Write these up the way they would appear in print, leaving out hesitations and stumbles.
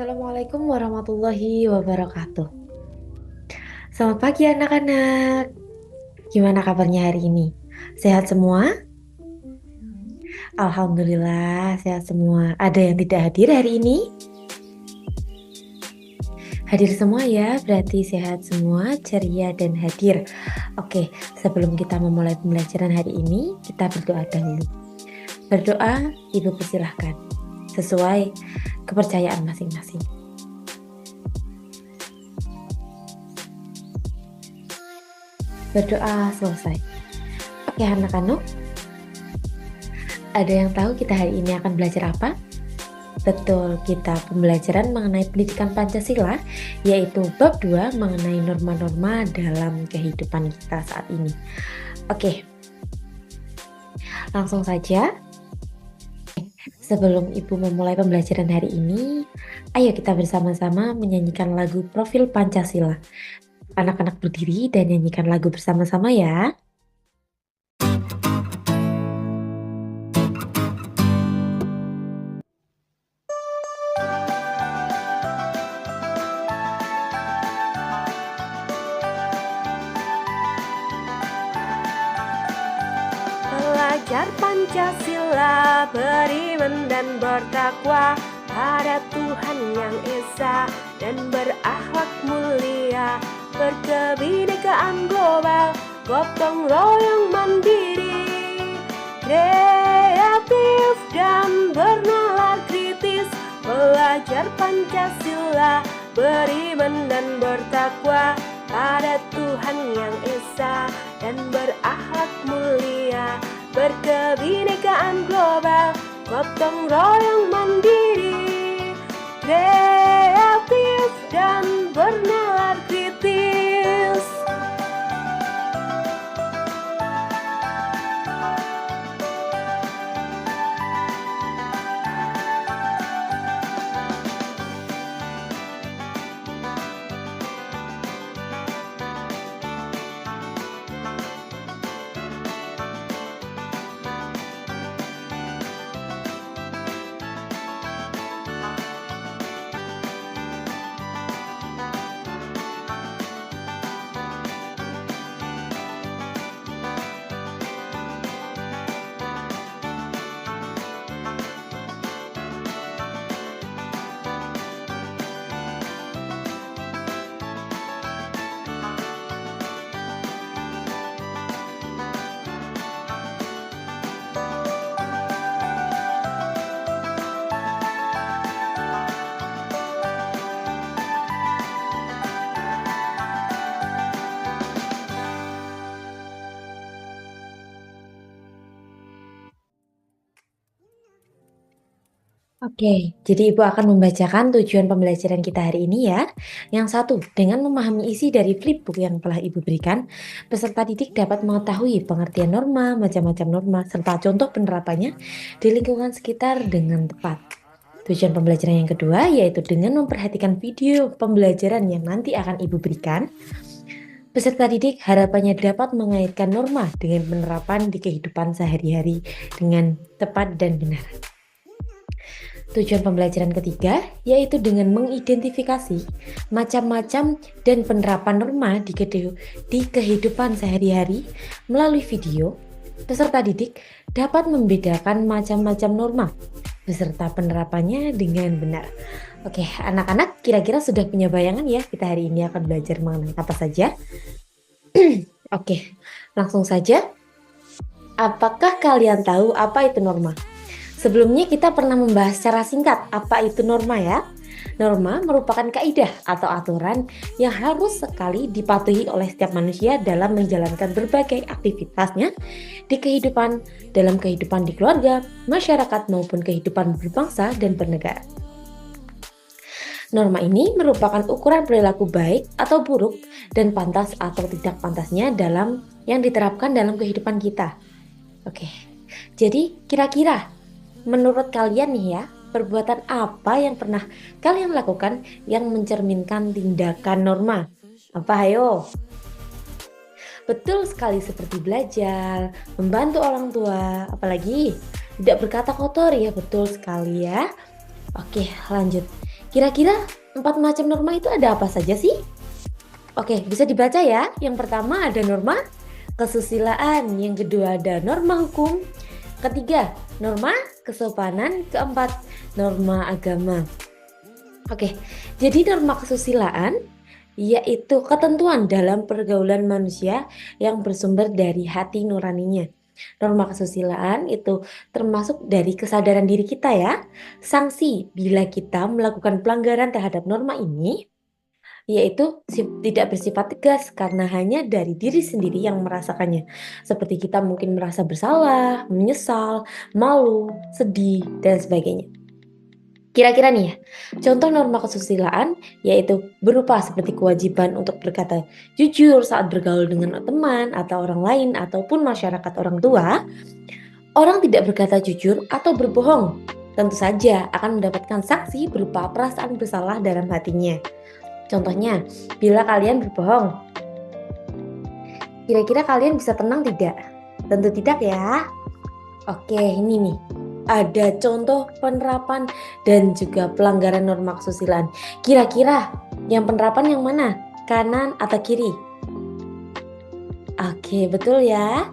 Assalamualaikum warahmatullahi wabarakatuh. Selamat pagi anak-anak. Gimana kabarnya hari ini? Sehat semua? Alhamdulillah sehat semua. Ada yang tidak hadir hari ini? Hadir semua ya, berarti sehat semua, ceria dan hadir. Oke, sebelum kita memulai pembelajaran hari ini, kita berdoa dahulu. Berdoa, Ibu persilahkan. Sesuai kepercayaan masing-masing. Berdoa selesai. Oke anak-anak, ada yang tahu kita hari ini akan belajar apa? Betul, kita pembelajaran mengenai pendidikan Pancasila, yaitu bab 2 mengenai norma-norma dalam kehidupan kita saat ini. Oke, langsung saja. Sebelum Ibu memulai pembelajaran hari ini, ayo kita bersama-sama menyanyikan lagu Profil Pancasila. Anak-anak berdiri dan nyanyikan lagu bersama-sama ya. Belajar Pancasila, beriman dan bertakwa pada Tuhan yang Esa dan berakhlak mulia, berkebinekaan global, gotong royong mandiri, kreatif dan bernalar kritis. Belajar Pancasila, beriman dan bertakwa pada Tuhan yang Esa dan berakhlak mulia, berkebinekaan global, gotong royong mandiri, kreatif dan bernalar kritis. Oke, jadi Ibu akan membacakan tujuan pembelajaran kita hari ini ya. Yang satu, dengan memahami isi dari flipbook yang telah Ibu berikan, peserta didik dapat mengetahui pengertian norma, macam-macam norma, serta contoh penerapannya di lingkungan sekitar dengan tepat. Tujuan pembelajaran yang kedua yaitu dengan memperhatikan video pembelajaran yang nanti akan Ibu berikan, peserta didik harapannya dapat mengaitkan norma dengan penerapan di kehidupan sehari-hari dengan tepat dan benar. Tujuan pembelajaran ketiga yaitu dengan mengidentifikasi macam-macam dan penerapan norma di kehidupan sehari-hari melalui video. Peserta didik dapat membedakan macam-macam norma beserta penerapannya dengan benar. Oke, anak-anak kira-kira sudah punya bayangan ya kita hari ini akan belajar mengenai apa saja? Oke, langsung saja. Apakah kalian tahu apa itu norma? Sebelumnya kita pernah membahas secara singkat apa itu norma ya. Norma merupakan kaidah atau aturan yang harus sekali dipatuhi oleh setiap manusia dalam menjalankan berbagai aktivitasnya dalam kehidupan di keluarga, masyarakat maupun kehidupan berbangsa dan bernegara. Norma ini merupakan ukuran perilaku baik atau buruk dan pantas atau tidak pantasnya yang diterapkan dalam kehidupan kita. Oke, jadi kira-kira menurut kalian nih ya, perbuatan apa yang pernah kalian lakukan yang mencerminkan tindakan norma? Apa ayo? Betul sekali, seperti belajar, membantu orang tua, apalagi tidak berkata kotor ya, betul sekali ya. Oke, lanjut. Kira-kira 4 macam norma itu ada apa saja sih? Oke, bisa dibaca ya. Yang pertama ada norma kesusilaan, yang kedua ada norma hukum, ketiga norma kesopanan, keempat norma agama. Oke, jadi norma kesusilaan yaitu ketentuan dalam pergaulan manusia yang bersumber dari hati nuraninya. Norma kesusilaan itu termasuk dari kesadaran diri kita ya. Sanksi bila kita melakukan pelanggaran terhadap norma ini yaitu tidak bersifat tegas karena hanya dari diri sendiri yang merasakannya. Seperti kita mungkin merasa bersalah, menyesal, malu, sedih, dan sebagainya. Kira-kira nih ya, contoh norma kesusilaan yaitu berupa seperti kewajiban untuk berkata jujur saat bergaul dengan teman atau orang lain ataupun masyarakat orang tua. Orang tidak berkata jujur atau berbohong tentu saja akan mendapatkan sanksi berupa perasaan bersalah dalam hatinya. Contohnya, bila kalian berbohong, kira-kira kalian bisa tenang tidak? Tentu tidak ya. Oke, ini nih. Ada contoh penerapan dan juga pelanggaran norma kesusilaan. Kira-kira yang penerapan yang mana? Kanan atau kiri? Oke, betul ya.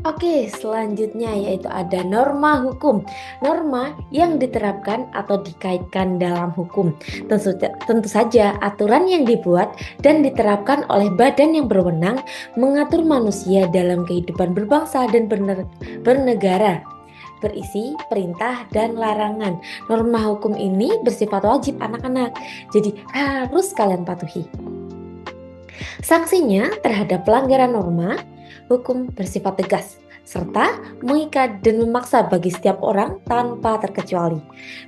Oke, selanjutnya yaitu ada norma hukum. Norma yang diterapkan atau dikaitkan dalam hukum. Tentu saja aturan yang dibuat dan diterapkan oleh badan yang berwenang mengatur manusia dalam kehidupan berbangsa dan bernegara. Berisi perintah dan larangan. Norma hukum ini bersifat wajib anak-anak, jadi harus kalian patuhi. Sanksinya terhadap pelanggaran norma hukum bersifat tegas, serta mengikat dan memaksa bagi setiap orang tanpa terkecuali.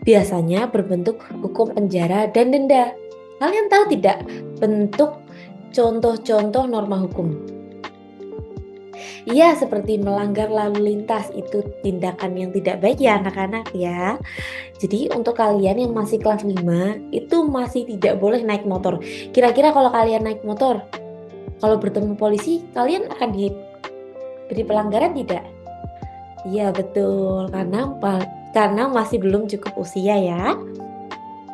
Biasanya berbentuk hukum penjara dan denda. Kalian tahu tidak bentuk contoh-contoh norma hukum? Iya, seperti melanggar lalu lintas itu tindakan yang tidak baik ya anak-anak ya. Jadi untuk kalian yang masih kelas 5 itu masih tidak boleh naik motor. Kira-kira kalau kalian naik motor, kalau bertemu polisi, kalian akan diberi pelanggaran tidak? Iya betul, karena masih belum cukup usia ya.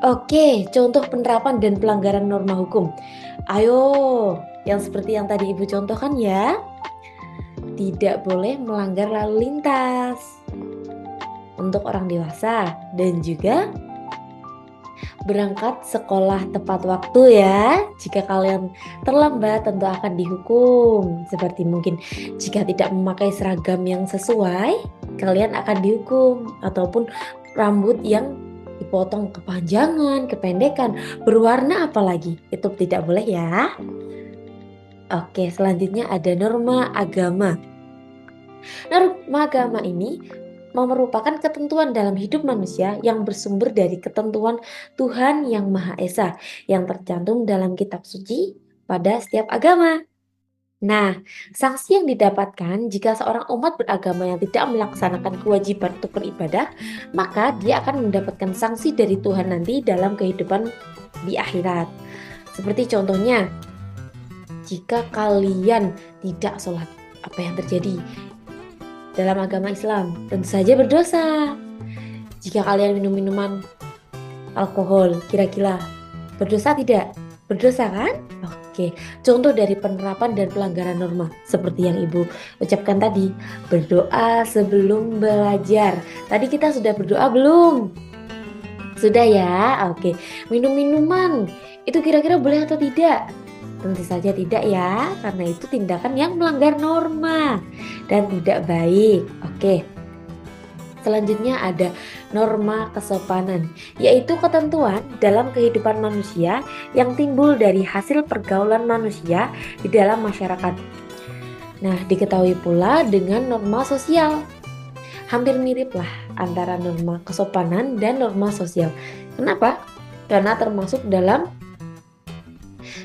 Oke, contoh penerapan dan pelanggaran norma hukum. Ayo, yang seperti yang tadi Ibu contohkan ya. Tidak boleh melanggar lalu lintas untuk orang dewasa dan juga berangkat sekolah tepat waktu ya. Jika kalian terlambat tentu akan dihukum. Seperti mungkin jika tidak memakai seragam yang sesuai, kalian akan dihukum. Ataupun rambut yang dipotong kepanjangan, kependekan, berwarna apalagi, itu tidak boleh ya. Oke, selanjutnya ada norma agama. Norma agama ini merupakan ketentuan dalam hidup manusia yang bersumber dari ketentuan Tuhan Yang Maha Esa yang tercantum dalam kitab suci pada setiap agama. Nah, sanksi yang didapatkan jika seorang umat beragama yang tidak melaksanakan kewajiban untuk beribadah, maka dia akan mendapatkan sanksi dari Tuhan nanti dalam kehidupan di akhirat. Seperti contohnya, jika kalian tidak sholat, apa yang terjadi? Dalam agama Islam, tentu saja berdosa. Jika kalian minum minuman alkohol, kira-kira berdosa tidak? Berdosa kan? Oke, contoh dari penerapan dan pelanggaran norma seperti yang Ibu ucapkan tadi, berdoa sebelum belajar. Tadi kita sudah berdoa belum? Sudah ya? Oke, minum minuman itu kira-kira boleh atau tidak? Tentu saja tidak ya, karena itu tindakan yang melanggar norma dan tidak baik. Oke. Selanjutnya ada norma kesopanan, yaitu ketentuan dalam kehidupan manusia yang timbul dari hasil pergaulan manusia di dalam masyarakat. Nah, diketahui pula dengan norma sosial. Hampir mirip lah antara norma kesopanan dan norma sosial. Kenapa? Karena termasuk dalam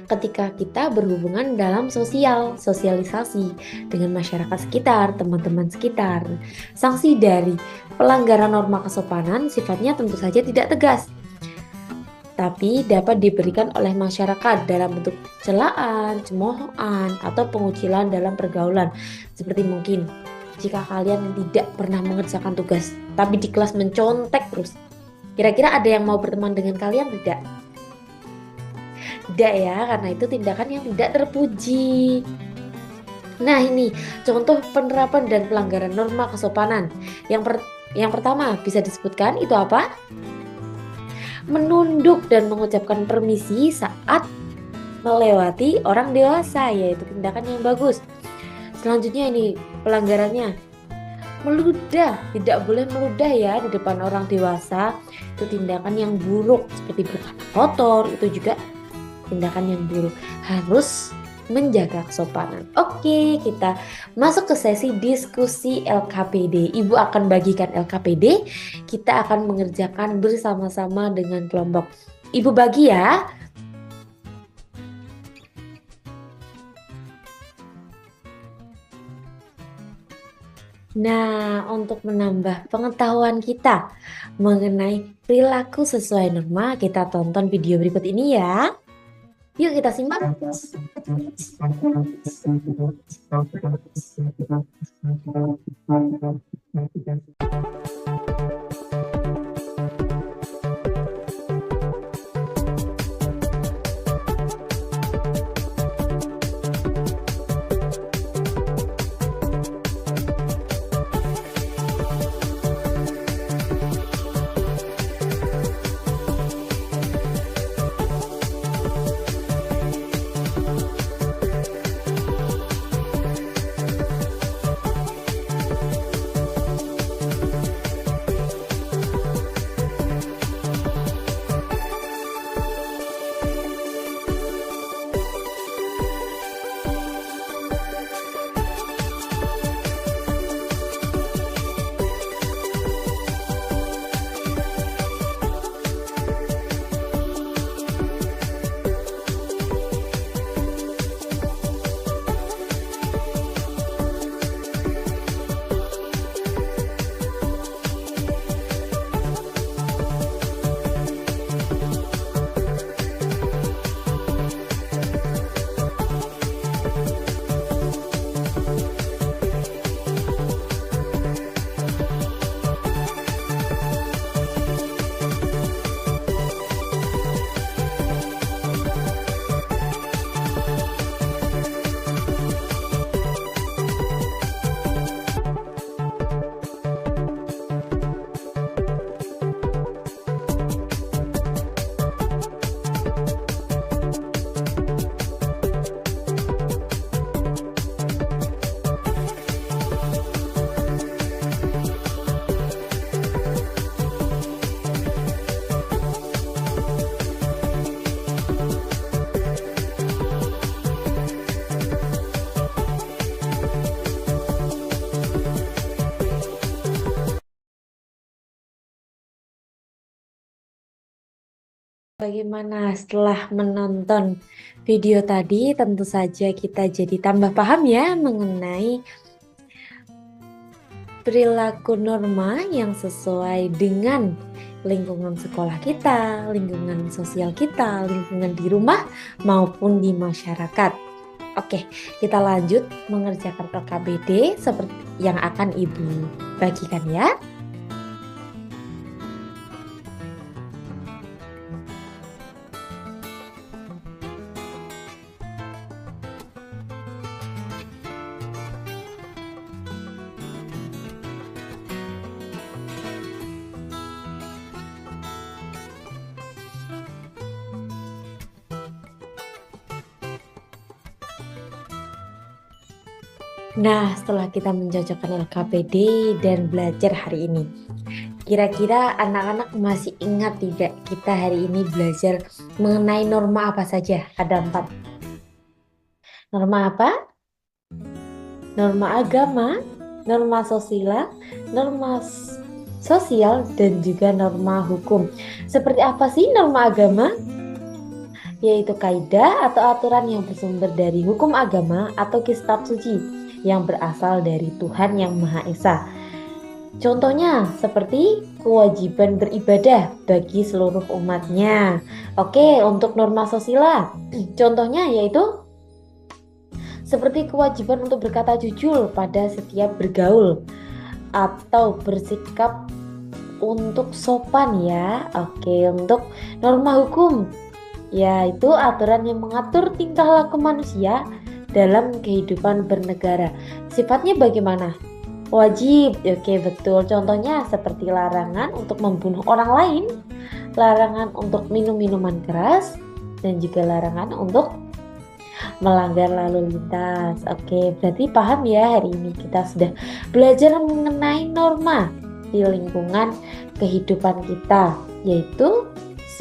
ketika kita berhubungan dalam sosialisasi dengan masyarakat sekitar, teman-teman sekitar. Sanksi dari pelanggaran norma kesopanan sifatnya tentu saja tidak tegas, tapi dapat diberikan oleh masyarakat dalam bentuk celaan, cemoohan, atau pengucilan dalam pergaulan. Seperti mungkin jika kalian tidak pernah mengerjakan tugas, tapi di kelas mencontek terus? Kira-kira ada yang mau berteman dengan kalian tidak? Tidak ya, karena itu tindakan yang tidak terpuji. Nah ini contoh penerapan dan pelanggaran norma kesopanan. Yang pertama bisa disebutkan itu apa? Menunduk dan mengucapkan permisi saat melewati orang dewasa, yaitu tindakan yang bagus. Selanjutnya ini pelanggarannya, meludah. Tidak boleh meludah ya di depan orang dewasa, itu tindakan yang buruk. Seperti berkata kotor, itu juga tindakan yang buruk. Harus menjaga kesopanan. Oke, kita masuk ke sesi diskusi LKPD. Ibu akan bagikan LKPD, kita akan mengerjakan bersama-sama dengan kelompok. Ibu bagi ya. Nah, untuk menambah pengetahuan kita mengenai perilaku sesuai norma, kita tonton video berikut ini ya. Yuk kita simak. Bagaimana setelah menonton video tadi? Tentu saja kita jadi tambah paham ya mengenai perilaku norma yang sesuai dengan lingkungan sekolah kita, lingkungan sosial kita, lingkungan di rumah maupun di masyarakat. Oke, kita lanjut mengerjakan LKPD seperti yang akan Ibu bagikan ya. Nah, setelah kita mencocokkan LKPD dan belajar hari ini, kira-kira anak-anak masih ingat tidak kita hari ini belajar mengenai norma apa saja? Ada 4. Norma apa? Norma agama, norma sosial, dan juga norma hukum. Seperti apa sih norma agama? Yaitu kaidah atau aturan yang bersumber dari hukum agama atau kitab suci yang berasal dari Tuhan Yang Maha Esa. Contohnya seperti kewajiban beribadah bagi seluruh umatnya. Oke, untuk norma sosial, contohnya yaitu seperti kewajiban untuk berkata jujur pada setiap bergaul atau bersikap untuk sopan ya. Oke, untuk norma hukum, yaitu aturan yang mengatur tingkah laku manusia dalam kehidupan bernegara. Sifatnya bagaimana? Wajib. Oke, betul. Contohnya seperti larangan untuk membunuh orang lain, larangan untuk minum minuman keras, dan juga larangan untuk melanggar lalu lintas. Oke, berarti paham ya, hari ini kita sudah belajar mengenai norma di lingkungan kehidupan kita, yaitu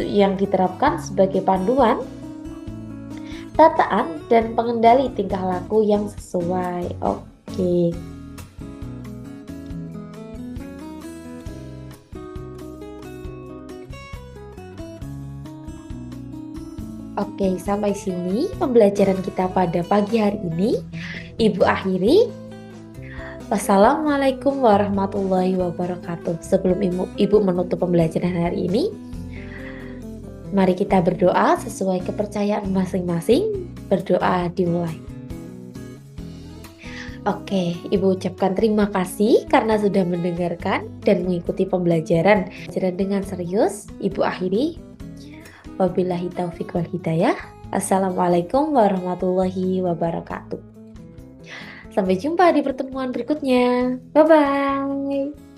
yang diterapkan sebagai panduan, tataan, dan pengendali tingkah laku yang sesuai. Oke. Oke, sampai sini pembelajaran kita pada pagi hari ini. Ibu akhiri. Wassalamualaikum warahmatullahi wabarakatuh. Sebelum ibu menutup pembelajaran hari ini, mari kita berdoa sesuai kepercayaan masing-masing. Berdoa dimulai. Oke, Ibu ucapkan terima kasih karena sudah mendengarkan dan mengikuti pembelajaran dengan serius. Ibu akhiri. Wabillahi taufik wal hidayah. Assalamualaikum warahmatullahi wabarakatuh. Sampai jumpa di pertemuan berikutnya. Bye-bye.